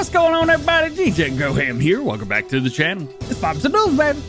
What's going on, everybody? DjGoHam here. Welcome back to the channel. It's Pops and News, baby.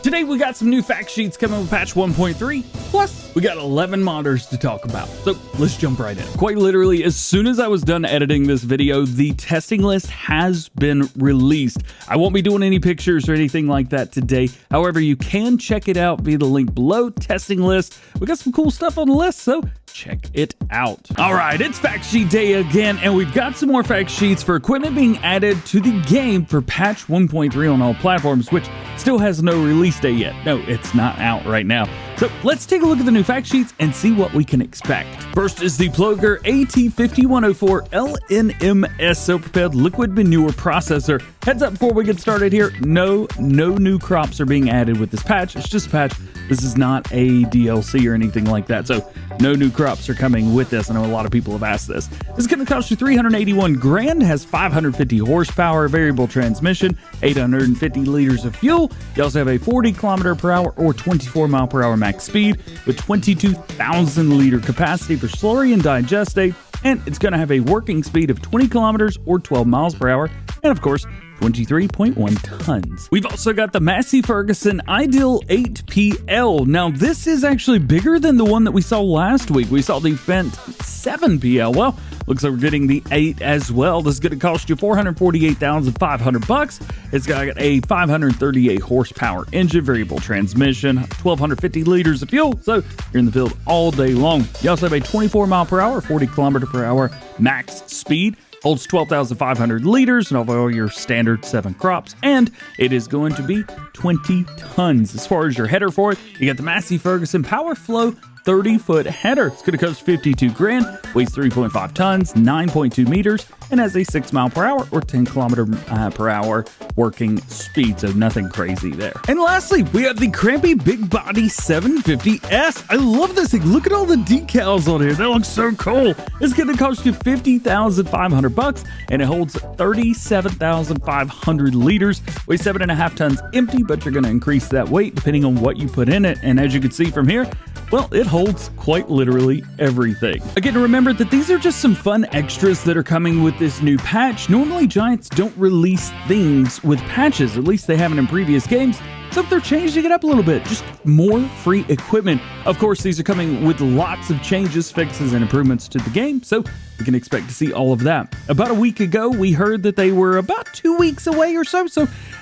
Today we got some new fact sheets coming with patch 1.3. Plus, we got 11 modders to talk about. So let's jump right in. Quite literally, as soon as I was done editing this video, the testing list has been released. I won't be doing any pictures or anything like that today. However, you can check it out via the link below. Testing list. We got some cool stuff on the list, so check it out. All right, it's fact sheet day again, and we've got some more fact sheets for equipment being added to the game for patch 1.3 on all platforms, which still has no release date yet. No, it's not out right now. So let's take a look at the new fact sheets and see what we can expect. First is the Ploger AT5104 LNMS self-propelled liquid manure processor. Heads up before we get started here, no new crops are being added with this patch. It's just a patch. This is not a DLC or anything like that. So no new crops are coming with this. I know a lot of people have asked this. This is going to cost you 381 grand, has 550 horsepower, variable transmission, 850 liters of fuel. You also have a 40 kilometer per hour or 24 mile per hour max speed with 22,000 liter capacity for slurry and digestate. And it's going to have a working speed of 20 kilometers or 12 miles per hour. And of course, 23.1 tons. We've also got the Massey Ferguson Ideal 8PL. Now, this is actually bigger than the one that we saw last week. We saw the Fendt 7PL. Well, looks like we're getting the 8 as well. This is going to cost you $448,500. It's got a 538 horsepower engine, variable transmission, 1,250 liters of fuel. So you're in the field all day long. You also have a 24 mile per hour, 40 kilometer per hour max speed. Holds 12,500 liters and all your standard 7 crops, and it is going to be 20 tons. As far as your header for it, you got the Massey Ferguson Power Flow 30-foot header. It's going to cost 52 grand, weighs 3.5 tons, 9.2 meters, and has a 6 mile per hour or 10 kilometer per hour working speed, so nothing crazy there. And lastly, we have the Crampy Big Body 750S. I love this thing. Look at all the decals on here. That looks so cool. It's going to cost you $50,500, and it holds 37,500 liters, weighs 7.5 tons empty, but you're going to increase that weight depending on what you put in it. And as you can see from here, well, it holds quite literally everything. Again, remember that these are just some fun extras that are coming with this new patch. Normally, Giants don't release things with patches, at least they haven't in previous games. So they're changing it up a little bit, just more free equipment. Of course, these are coming with lots of changes, fixes, and improvements to the game, so we can expect to see all of that. About a week ago, we heard that they were about 2 weeks away or so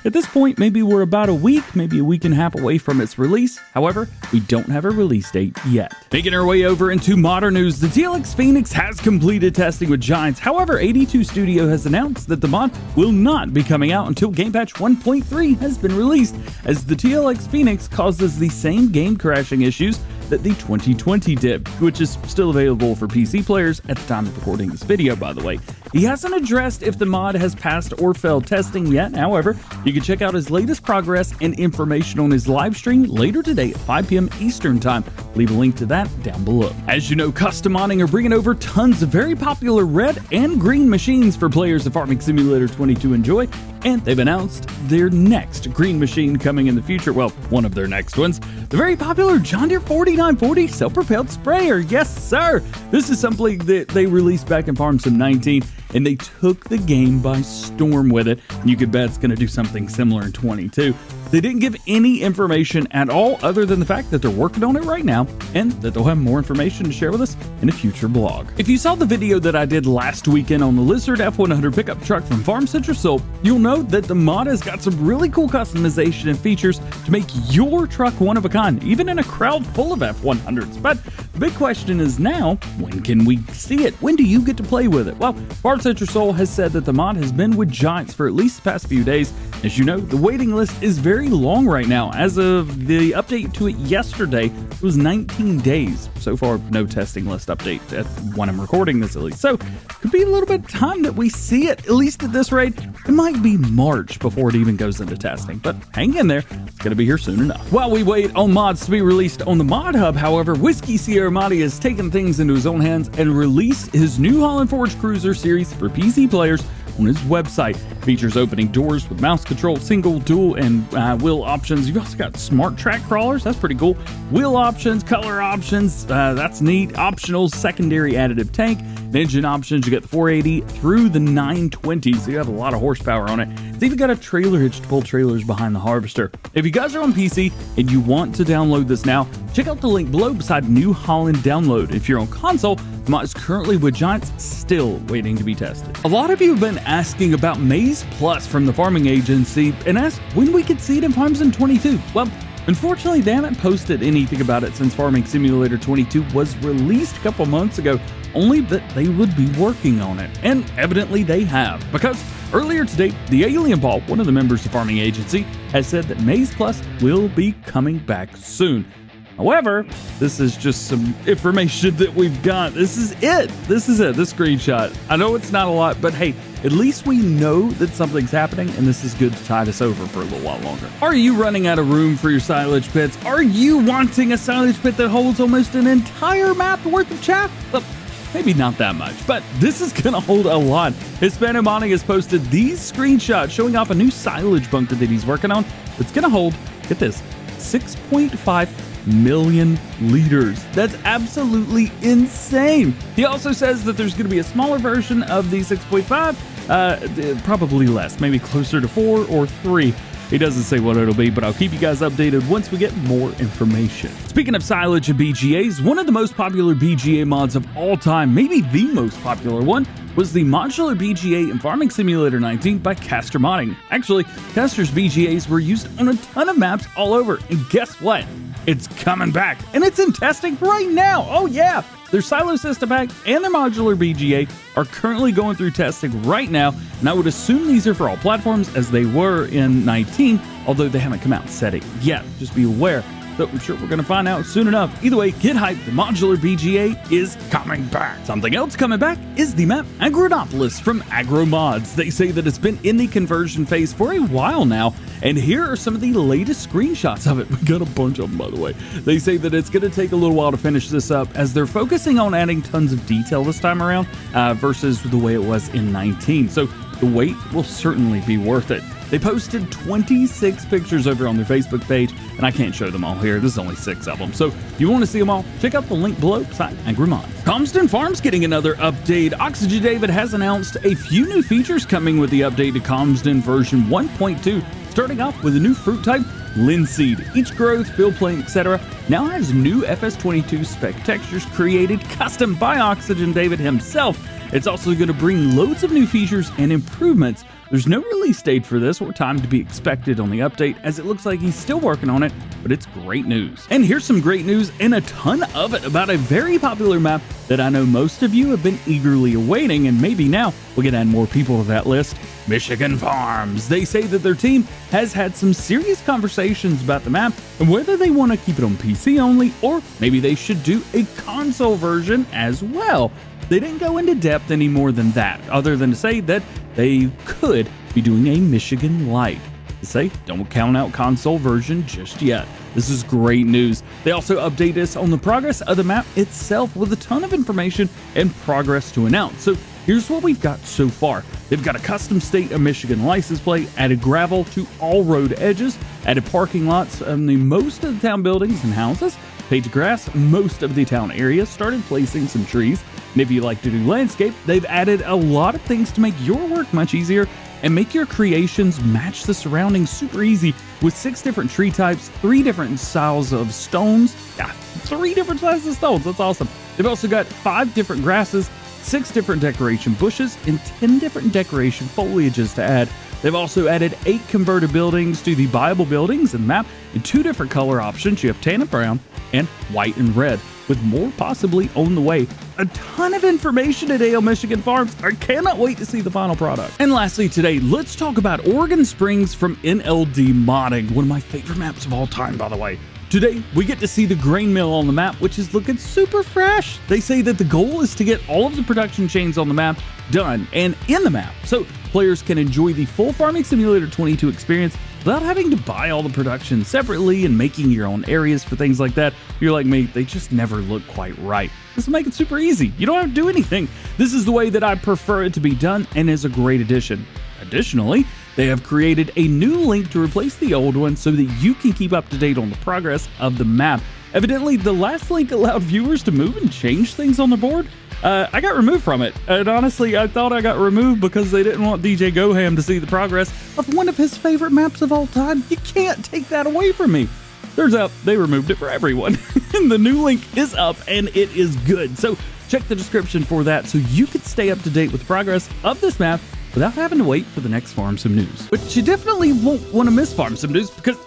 at this point, maybe we're about a week, maybe a week and a half away from its release. However, we don't have a release date yet. Making our way over into modern news, the TLX Phoenix has completed testing with Giants. However, 82 Studio has announced that the mod will not be coming out until Game Patch 1.3 has been released, as the TLX Phoenix causes the same game crashing issues that the 2020 did, which is still available for PC players at the time of recording this video, by the way. He hasn't addressed if the mod has passed or failed testing yet. However, you can check out his latest progress and information on his live stream later today at 5 p.m. Eastern Time. Leave a link to that down below. As you know, custom modding are bringing over tons of very popular red and green machines for players of Farming Simulator 20 to enjoy, and they've announced their next green machine coming in the future. Well, one of their next ones. The very popular John Deere 4940 self-propelled sprayer. Yes, sir! This is something that they released back in Farm Sim 19, and they took the game by storm with it. And you could bet it's going to do something similar in 22. They didn't give any information at all other than the fact that they're working on it right now and that they'll have more information to share with us in a future blog. If you saw the video that I did last weekend on the Lizard F100 pickup truck from Farm Central Soul, you'll know that the mod has got some really cool customization and features to make your truck one of a kind, even in a crowd full of F100s. But the big question is now, when can we see it? When do you get to play with it? Well, Farm Central Soul has said that the mod has been with Giants for at least the past few days. As you know, the waiting list is very long right now. As of the update to it yesterday, it was 19 days. So far, no testing list update when I'm recording this, at least. So, could be a little bit of time that we see it, at least at this rate. It might be March before it even goes into testing, but hang in there. It's going to be here soon enough. While we wait on mods to be released on the Mod Hub, however, Whiskey Sierra Madi has taken things into his own hands and released his New Holland Forge Cruiser series for PC players on his website. Features opening doors with mouse control, single, dual, and wheel options. You've also got smart track crawlers. That's pretty cool. Wheel options, color options. That's neat. Optional secondary additive tank. engine options. You got the 480 through the 920, so you have a lot of horsepower on it. It's even got a trailer hitch to pull trailers behind the harvester. If you guys are on PC and you want to download this now, check out the link below beside New Holland download. If you're on console, the mod is currently with Giants, still waiting to be tested. A lot of you have been asking about MaizePlus from the farming agency and asked when we could see it in farms in 22. Well, unfortunately, they haven't posted anything about it since Farming Simulator 22 was released a couple months ago, only that they would be working on it. And evidently they have, because earlier today, the Alien Ball, one of the members of Farming Agency, has said that MaizePlus will be coming back soon. However, this is just some information that we've got. This is it, this screenshot. I know it's not a lot, but hey, at least we know that something's happening, and this is good to tide us over for a little while longer. Are you running out of room for your silage pits? Are you wanting a silage pit that holds almost an entire map worth of chaff? Well, maybe not that much, but this is gonna hold a lot. Hispano Modding has posted these screenshots showing off a new silage bunker that he's working on. It's gonna hold, get this, 6.5 million liters. That's absolutely insane. He also says that there's going to be a smaller version of the 6.5, probably less, maybe closer to 4 or 3. He doesn't say what it'll be, but I'll keep you guys updated once we get more information. Speaking of silage and BGAs, one of the most popular BGA mods of all time, maybe the most popular one, was the Modular BGA in Farming Simulator 19 by Caster Modding. Actually, Caster's BGAs were used on a ton of maps all over, and guess what? It's coming back, and it's in testing right now. Oh yeah, their Silo System Pack and their Modular BGA are currently going through testing right now, and I would assume these are for all platforms as they were in 19, although they haven't come out and said it yet. Just be aware. So I'm sure we're going to find out soon enough. Either way, get hyped, the Modular BGA is coming back. Something else coming back is the map Agronopolis from Agromods. They say that it's been in the conversion phase for a while now, and here are some of the latest screenshots of it. We got a bunch of them, by the way. They say that it's going to take a little while to finish this up as they're focusing on adding tons of detail this time around versus the way it was in 19. So the wait will certainly be worth it. They posted 26 pictures over on their Facebook page, and I can't show them all here. This is only 6 of them. So if you want to see them all, check out the link below beside Agromod. Calmsden Farm's getting another update. Oxygen David has announced a few new features coming with the update to Calmsden version 1.2, starting off with a new fruit type, linseed. Each growth, field plant, etc. now has new FS22 spec textures created custom by Oxygen David himself. It's also going to bring loads of new features and improvements. There's no release date for this or time to be expected on the update, as it looks like he's still working on it, but it's great news. And here's some great news, and a ton of it, about a very popular map that I know most of you have been eagerly awaiting, and maybe now we can add more people to that list. Michigan Farms. They say that their team has had some serious conversations about the map and whether they want to keep it on PC only, or maybe they should do a console version as well. They didn't go into depth any more than that, other than to say that they could be doing a Michigan Lite. They say, don't count out console version just yet. This is great news. They also update us on the progress of the map itself with a ton of information and progress to announce. So here's what we've got so far. They've got a custom state of Michigan license plate, added gravel to all road edges, added parking lots on the most of the town buildings and houses, paved grass most of the town area, started placing some trees. And if you like to do landscape, they've added a lot of things to make your work much easier and make your creations match the surroundings super easy with 6 different tree types, 3 different styles of stones. Yeah, 3 different sizes of stones. That's awesome. They've also got 5 different grasses, 6 different decoration bushes, and 10 different decoration foliages to add. They've also added 8 converted buildings to the viable buildings in the map in 2 different color options. You have tan and brown and white and red, with more possibly on the way. A ton of information at AL Michigan Farms. I cannot wait to see the final product. And lastly today, let's talk about Oregon Springs from NLD Modding, one of my favorite maps of all time, by the way. Today, we get to see the grain mill on the map, which is looking super fresh. They say that the goal is to get all of the production chains on the map done and in the map, so players can enjoy the full Farming Simulator 22 experience without having to buy all the production separately and making your own areas for things like that. If you're like me, they just never look quite right. This will make it super easy. You don't have to do anything. This is the way that I prefer it to be done and is a great addition. Additionally, they have created a new link to replace the old one so that you can keep up to date on the progress of the map. Evidently, the last link allowed viewers to move and change things on the board. I got removed from it, and honestly, I thought I got removed because they didn't want DjGoHam to see the progress of one of his favorite maps of all time. You can't take that away from me. Turns out they removed it for everyone. And the new link is up, and it is good. So check the description for that so you can stay up to date with the progress of this map without having to wait for the next Farm Sim news. But you definitely won't want to miss Farm Sim news because,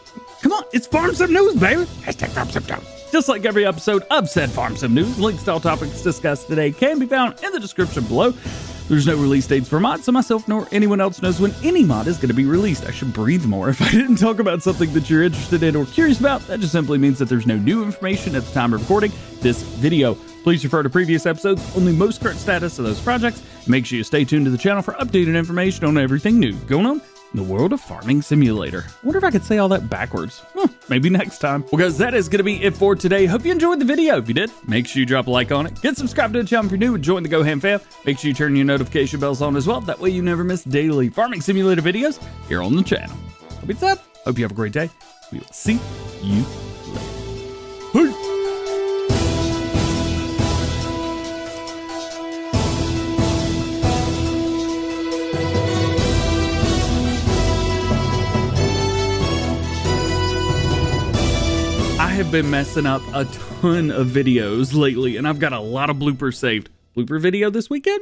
come on, it's Farm Sim news, baby. Hashtag Farm Sim news. Just like every episode of said Farm Sim news, links to all topics discussed today can be found in the description below. There's no release dates for mods, so myself nor anyone else knows when any mod is going to be released. I should breathe more. If I didn't talk about something that you're interested in or curious about, that just simply means that there's no new information at the time of recording this video. Please refer to previous episodes on the most current status of those projects. Make sure you stay tuned to the channel for updated information on everything new going on in the world of Farming Simulator. I wonder if I could say all that backwards. Maybe next time. Well, guys, that is going to be it for today. Hope you enjoyed the video. If you did, make sure you drop a like on it. Get subscribed to the channel if you're new and join the GoHam fam. Make sure you turn your notification bells on as well. That way you never miss daily Farming Simulator videos here on the channel. That being said, hope you have a great day. We will see you later. Peace. I have been messing up a ton of videos lately, and I've got a lot of bloopers saved. Blooper video this weekend?